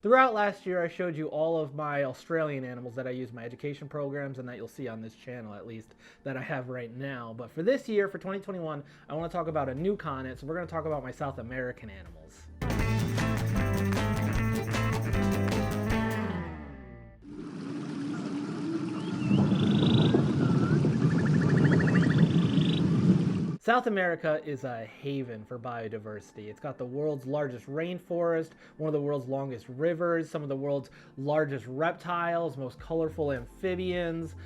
Throughout last year, I showed you all of my Australian animals that I use in my education programs and that you'll see on this channel, at least, that I have right now. But for this year, for 2021, I want to talk about a new continent, so we're going to talk about my South American animals. South America is a haven for biodiversity. It's got the world's largest rainforest, one of the world's longest rivers, some of the world's largest reptiles, most colorful amphibians,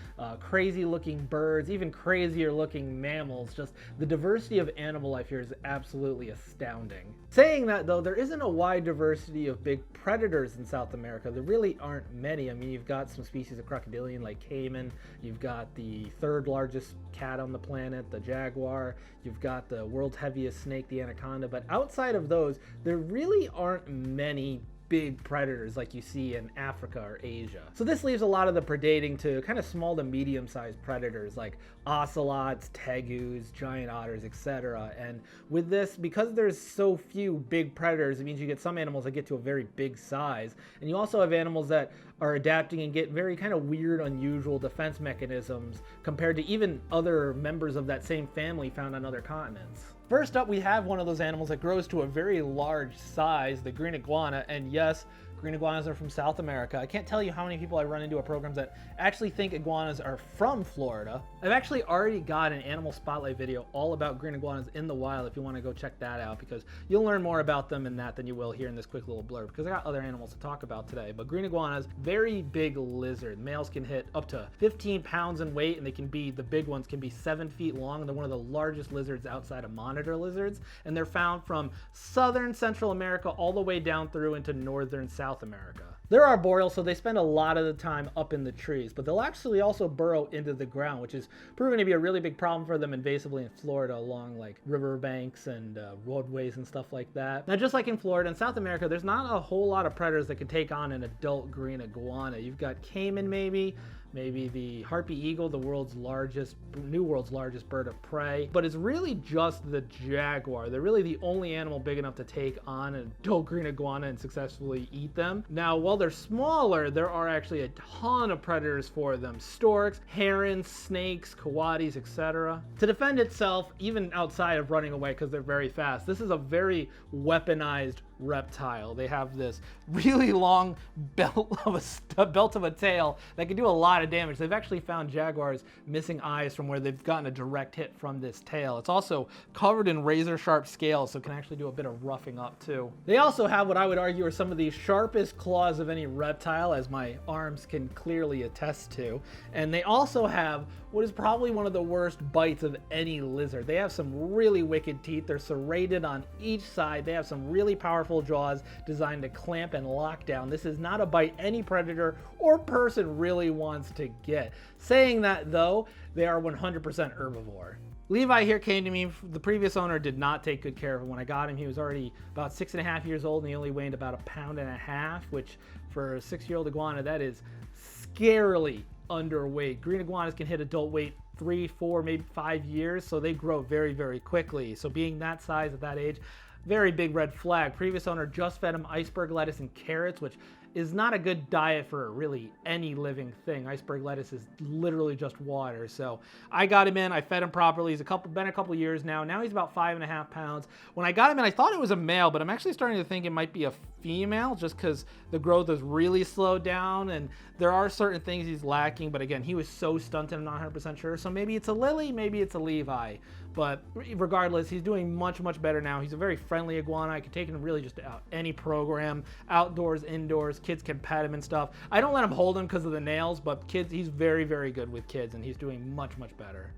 crazy looking birds, even crazier looking mammals. Just the diversity of animal life here is absolutely astounding. Saying that though, there isn't a wide diversity of big predators in South America. There really aren't many. I mean, you've got some species of crocodilian like caiman, you've got the third largest cat on the planet, the jaguar, you've got the world's heaviest snake, the anaconda, but outside of those, there really aren't many big predators like you see in Africa or Asia. So this leaves a lot of the predating to kind of small to medium-sized predators like ocelots, tegus, giant otters, etc. And with this, because there's so few big predators, it means you get some animals that get to a very big size, and you also have animals that are adapting and get very kind of weird, unusual defense mechanisms compared to even other members of that same family found on other continents. First up, we have one of those animals that grows to a very large size, the green iguana, and yes, green iguanas are from South America. I can't tell you how many people I run into at programs that actually think iguanas are from Florida. I've actually already got an animal spotlight video all about green iguanas in the wild if you want to go check that out, because you'll learn more about them in that than you will here in this quick little blurb, because I got other animals to talk about today. But green iguanas, very big lizard. Males can hit up to 15 pounds in weight, and the big ones can be 7 feet long. They're one of the largest lizards outside of monitor lizards, and they're found from southern Central America all the way down through into northern South America. They're arboreal, so they spend a lot of the time up in the trees, but they'll actually also burrow into the ground, which is proven to be a really big problem for them invasively in Florida along like riverbanks and roadways and stuff like that. Now, just like in Florida and South America, there's not a whole lot of predators that can take on an adult green iguana. You've got caiman maybe the harpy eagle, the new world's largest bird of prey, but it's really just the jaguar. They're really the only animal big enough to take on an adult green iguana and successfully eat them. Now, while they're smaller, there are actually a ton of predators for them: storks, herons, snakes, coatis, etc. To defend itself, even outside of running away because they're very fast, this is a very weaponized reptile. They have this really long belt of a tail that can do a lot of damage. They've actually found jaguars missing eyes from where they've gotten a direct hit from this tail. It's also covered in razor sharp scales, so it can actually do a bit of roughing up too. They also have what I would argue are some of the sharpest claws of any reptile, as my arms can clearly attest to. And they also have what is probably one of the worst bites of any lizard. They have some really wicked teeth. They're serrated on each side. They have some really powerful jaws designed to clamp and lock down. This is not a bite any predator or person really wants to get. Saying that though, they are 100% herbivore. Levi here came to me. The previous owner did not take good care of him. When I got him, he was already about 6.5 years old, and he only weighed about 1.5 pounds, which for a 6-year-old iguana, that is scarily underweight. Green iguanas can hit adult weight 3, 4, maybe 5 years, so they grow very, very quickly. So being that size at that age, very big red flag. Previous owner just fed him iceberg lettuce and carrots, which is not a good diet for really any living thing. Iceberg lettuce is literally just water. So I got him in, I fed him properly. He's been a couple years now. Now he's about 5.5 pounds. When I got him in, I thought it was a male, but I'm actually starting to think it might be a female just because the growth is really slowed down and there are certain things he's lacking. But again, he was so stunted, I'm not 100% sure. So maybe it's a Lily, maybe it's a Levi. But regardless, he's doing much, much better now. He's a very friendly iguana. I can take him really just out any program, outdoors, indoors. Kids can pet him and stuff. I don't let him hold him because of the nails, but kids, he's very, very good with kids, and he's doing much, much better.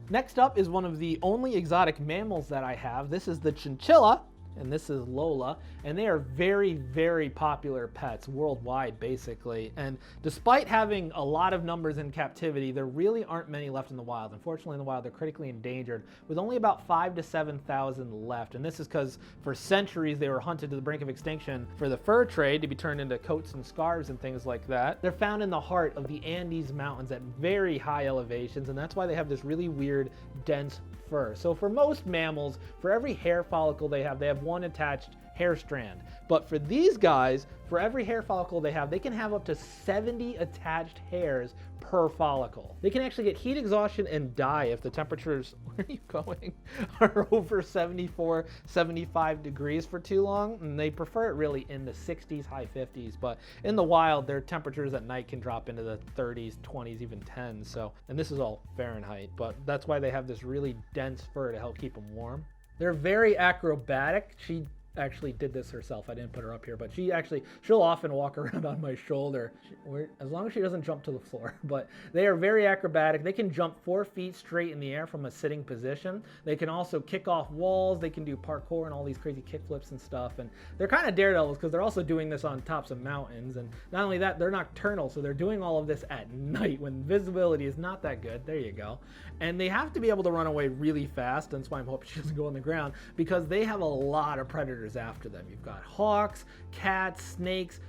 Next up is one of the only exotic mammals that I have. This is the chinchilla, and this is Lola, and they are very, very popular pets worldwide, basically. And despite having a lot of numbers in captivity, there really aren't many left in the wild. Unfortunately, in the wild, they're critically endangered, with only about 5,000 to 7,000 left. And this is because for centuries, they were hunted to the brink of extinction for the fur trade to be turned into coats and scarves and things like that. They're found in the heart of the Andes Mountains at very high elevations, and that's why they have this really weird, dense fur. So for most mammals, for every hair follicle they have one attached hair strand. But for these guys, for every hair follicle they have, they can have up to 70 attached hairs per follicle. They can actually get heat exhaustion and die if the temperatures, where are you going, are over 74, 75 degrees for too long. And they prefer it really in the 60s, high 50s. But in the wild, their temperatures at night can drop into the 30s, 20s, even 10s. So, and this is all Fahrenheit, but that's why they have this really dense fur to help keep them warm. They're very acrobatic. She actually did this herself. I didn't put her up here, but she'll often walk around on my shoulder, as long as she doesn't jump to the floor. But they are very acrobatic. They can jump 4 feet straight in the air from a sitting position. They can also kick off walls. They can do parkour and all these crazy kick flips and stuff. And they're kind of daredevils because they're also doing this on tops of mountains. And not only that, they're nocturnal, so they're doing all of this at night when visibility is not that good. There you go. And they have to be able to run away really fast. That's why I'm hoping she doesn't go on the ground, because they have a lot of predators after them. You've got hawks, cats, snakes,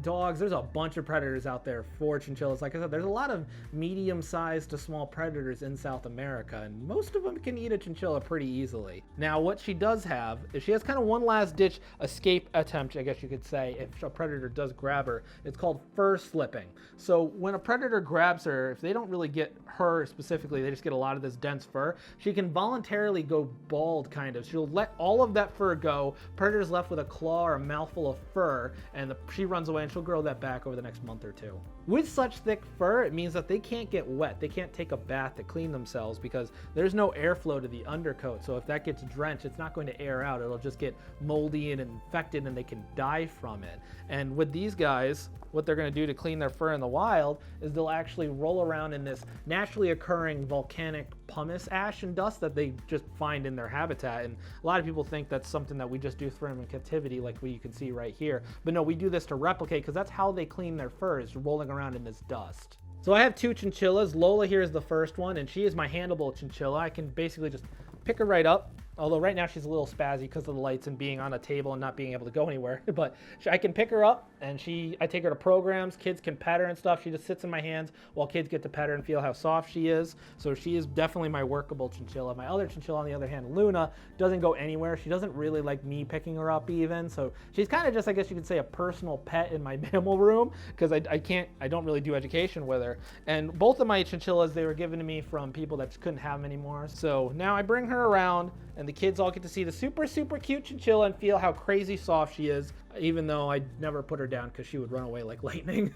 dogs. There's a bunch of predators out there for chinchillas. Like I said, there's a lot of medium-sized to small predators in South America, and most of them can eat a chinchilla pretty easily. Now, what she does have is she has kind of one last-ditch escape attempt, I guess you could say, if a predator does grab her. It's called fur slipping. So when a predator grabs her, if they don't really get her specifically, they just get a lot of this dense fur, she can voluntarily go bald, kind of. She'll let all of that fur go. Predator's left with a claw or a mouthful of fur, and she runs away, and she'll grow that back over the next month or two. With such thick fur, it means that they can't get wet. They can't take a bath to clean themselves because there's no airflow to the undercoat. So if that gets drenched, it's not going to air out. It'll just get moldy and infected, and they can die from it. And with these guys, what they're going to do to clean their fur in the wild is they'll actually roll around in this naturally occurring volcanic pumice ash and dust that they just find in their habitat. And a lot of people think that's something that we just do for them in captivity, like you can see right here. But no, we do this to replicate, because that's how they clean their fur, is rolling around in this dust. So I have 2 chinchillas. Lola here is the first one, and she is my handleable chinchilla. I can basically just pick her right up. Although right now she's a little spazzy because of the lights and being on a table and not being able to go anywhere. But I can pick her up, and I take her to programs. Kids can pet her and stuff. She just sits in my hands while kids get to pet her and feel how soft she is. So she is definitely my workable chinchilla. My other chinchilla, on the other hand, Luna, doesn't go anywhere. She doesn't really like me picking her up even. So she's kind of just, I guess you could say, a personal pet in my mammal room, because I don't really do education with her. And both of my chinchillas, they were given to me from people that just couldn't have them anymore. So now I bring her around, and the kids all get to see the super, super cute chinchilla and feel how crazy soft she is, even though I never put her down because she would run away like lightning.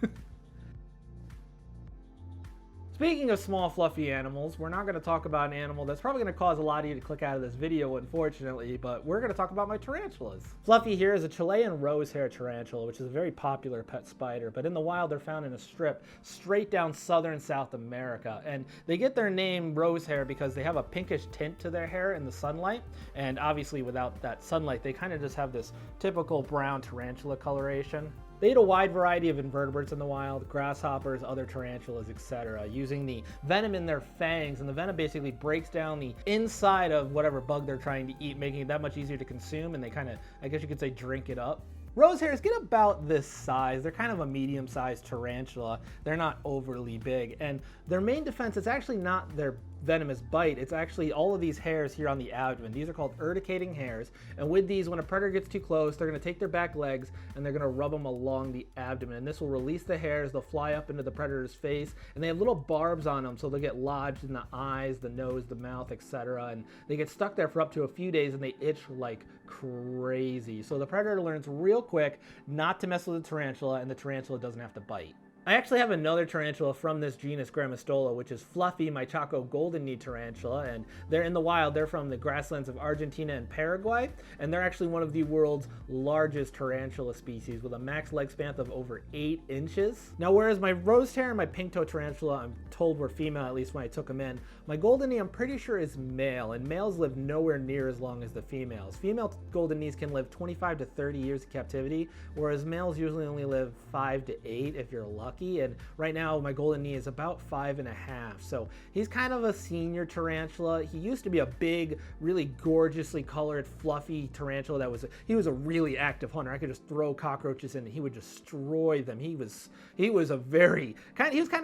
Speaking of small, fluffy animals, we're not going to talk about an animal that's probably going to cause a lot of you to click out of this video, unfortunately, but we're going to talk about my tarantulas. Fluffy here is a Chilean rosehair tarantula, which is a very popular pet spider, but in the wild they're found in a strip straight down southern South America, and they get their name rosehair because they have a pinkish tint to their hair in the sunlight, and obviously without that sunlight they kind of just have this typical brown tarantula coloration. They eat a wide variety of invertebrates in the wild, grasshoppers, other tarantulas, etc., using the venom in their fangs, and the venom basically breaks down the inside of whatever bug they're trying to eat, making it that much easier to consume, and they kind of, I guess you could say, drink it up. Rosehairs get about this size. They're kind of a medium-sized tarantula. They're not overly big, and their main defense is actually not their venomous bite. It's actually all of these hairs here on the abdomen. These are called urticating hairs, and with these, when a predator gets too close, they're going to take their back legs and they're going to rub them along the abdomen, and this will release the hairs. They'll fly up into the predator's face, and they have little barbs on them, so they'll get lodged in the eyes, the nose, the mouth, etc., and they get stuck there for up to a few days, and they itch like crazy. So the predator learns real quick not to mess with the tarantula, and the tarantula doesn't have to bite. I actually have another tarantula from this genus Grammostola, which is Fluffy, my Chaco golden knee tarantula, and they're in the wild. They're from the grasslands of Argentina and Paraguay, and they're actually one of the world's largest tarantula species with a max leg span of over 8 inches. Now, whereas my rosehair and my pink-toe tarantula, I'm told were female, at least when I took them in, my golden knee I'm pretty sure is male, and males live nowhere near as long as the females. Female golden knees can live 25 to 30 years in captivity, whereas males usually only live 5 to 8 if you're lucky. And right now my golden knee is about 5.5, so he's kind of a senior tarantula. He used to be a big, really gorgeously colored, fluffy tarantula he was a really active hunter. I could just throw cockroaches in and he would destroy them. He was kind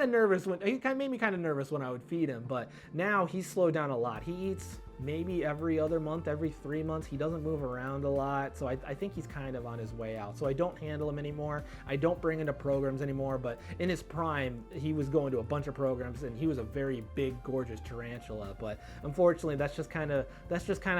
of nervous he made me kind of nervous when I would feed him, but now he's slowed down a lot. He eats maybe every other month, every 3 months. He doesn't move around a lot, so I think he's kind of on his way out. So I don't handle him anymore. I don't bring him to programs anymore, but in his prime, he was going to a bunch of programs, and he was a very big, gorgeous tarantula. But unfortunately, that's just kind of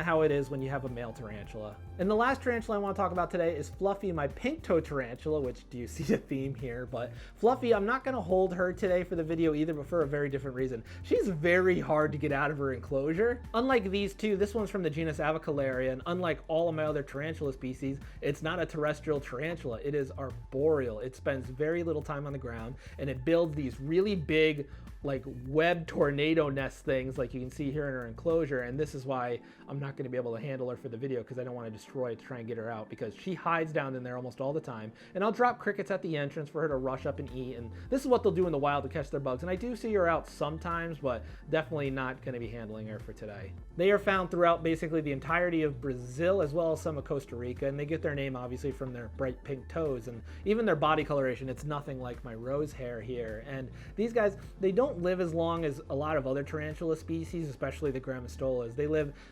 how it is when you have a male tarantula. And the last tarantula I want to talk about today is Fluffy, my pink-toed tarantula, which, do you see the theme here? But Fluffy, I'm not going to hold her today for the video either, but for a very different reason. She's very hard to get out of her enclosure. Unlike these two, this one's from the genus Avicularia, and unlike all of my other tarantula species, it's not a terrestrial tarantula. It is arboreal. It spends very little time on the ground, and it builds these really big, like, web tornado nest things like you can see here in her enclosure. And this is why I'm not going to be able to handle her for the video, because I don't want to destroy it to try and get her out, because she hides down in there almost all the time. And I'll drop crickets at the entrance for her to rush up and eat, and this is what they'll do in the wild to catch their bugs. And I do see her out sometimes, but definitely not going to be handling her for today. They are found throughout basically the entirety of Brazil, as well as some of Costa Rica, and they get their name obviously from their bright pink toes, and even their body coloration. It's nothing like my rose hair here. And these guys, they don't live as long as a lot of other tarantula species, especially the grammostolas.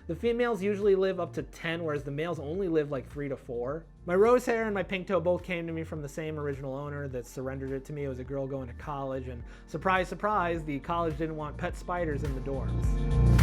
The females usually live up to 10, whereas the males only live like 3 to 4. My rose hair and my pink toe both came to me from the same original owner that surrendered it to me. It was a girl going to college, and surprise, surprise, the college didn't want pet spiders in the dorms.